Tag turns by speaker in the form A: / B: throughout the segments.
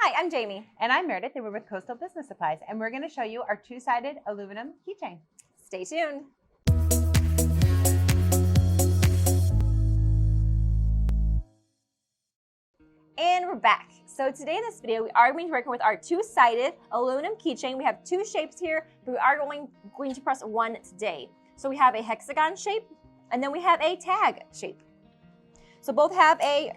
A: Hi, I'm Jamie.
B: And I'm Meredith, and we're with Coastal Business Supplies, and we're going to show you our two-sided aluminum keychain.
A: Stay tuned. And we're back. So today in this video, we are going to be working with our two-sided aluminum keychain. We have two shapes here, but we are going to press one today. So we have a hexagon shape, and then we have a tag shape. So both have a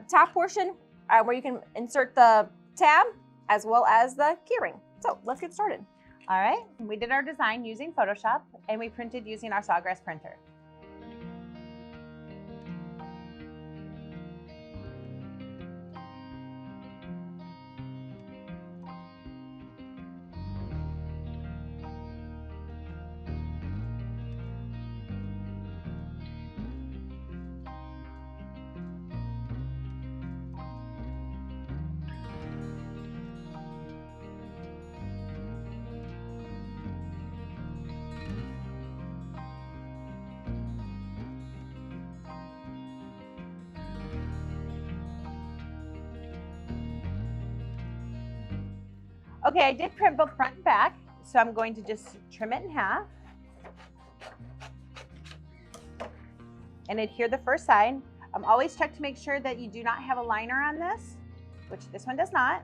A: top portion where you can insert the tab as well as the keyring. So let's get started.
B: All right, we did our design using Photoshop, and we printed using our Sawgrass printer. Okay, I did print both front and back, so I'm going to just trim it in half and adhere the first side. Always check to make sure that you do not have a liner on this, which this one does not.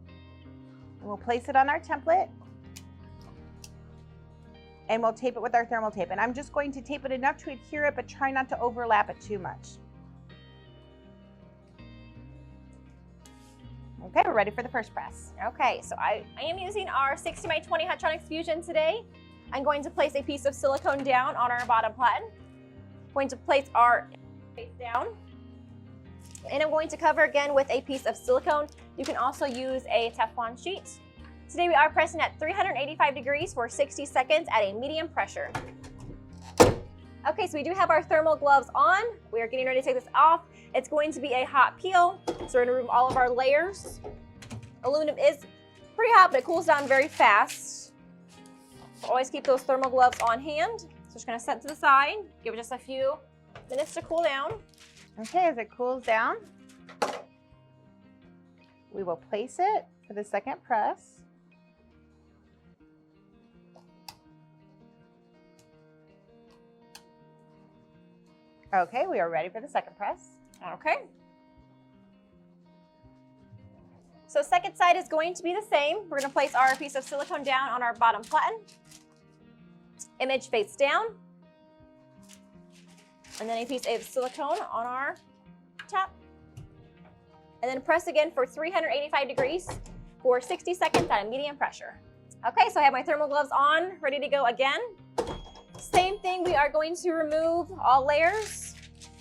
B: And we'll place it on our template and we'll tape it with our thermal tape. And I'm just going to tape it enough to adhere it, but try not to overlap it too much. Okay, we're ready for the first press.
A: Okay, so I am using our 60x20 Hydronics Fusion today. I'm going to place a piece of silicone down on our bottom platen. Going to place our face down. And I'm going to cover again with a piece of silicone. You can also use a Teflon sheet. Today we are pressing at 385 degrees for 60 seconds at a medium pressure. Okay, so we do have our thermal gloves on. We are getting ready to take this off. It's going to be a hot peel, so we're gonna remove all of our layers. Aluminum is pretty hot, but it cools down very fast. So always keep those thermal gloves on hand. So just gonna set to the side, give it just a few minutes to cool down.
B: Okay, as it cools down, we will place it for the second press. Okay, we are ready for the second press.
A: Okay. So second side is going to be the same. We're gonna place our piece of silicone down on our bottom platen. Image face down. And then a piece of silicone on our top. And then press again for 385 degrees for 60 seconds at a medium pressure. Okay, so I have my thermal gloves on, ready to go again. Same thing, we are going to remove all layers.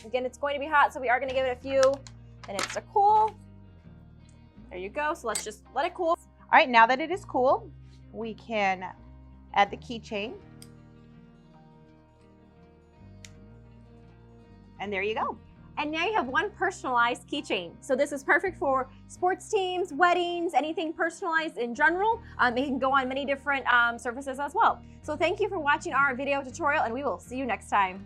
A: Again, it's going to be hot, so we are going to give it a few minutes to cool. There you go, so let's just let it cool.
B: All right, now that it is cool, we can add the keychain. And there you go.
A: And now you have one personalized keychain. So this is perfect for sports teams, weddings, anything personalized in general. It can go on many different surfaces as well. So thank you for watching our video tutorial, and we will see you next time.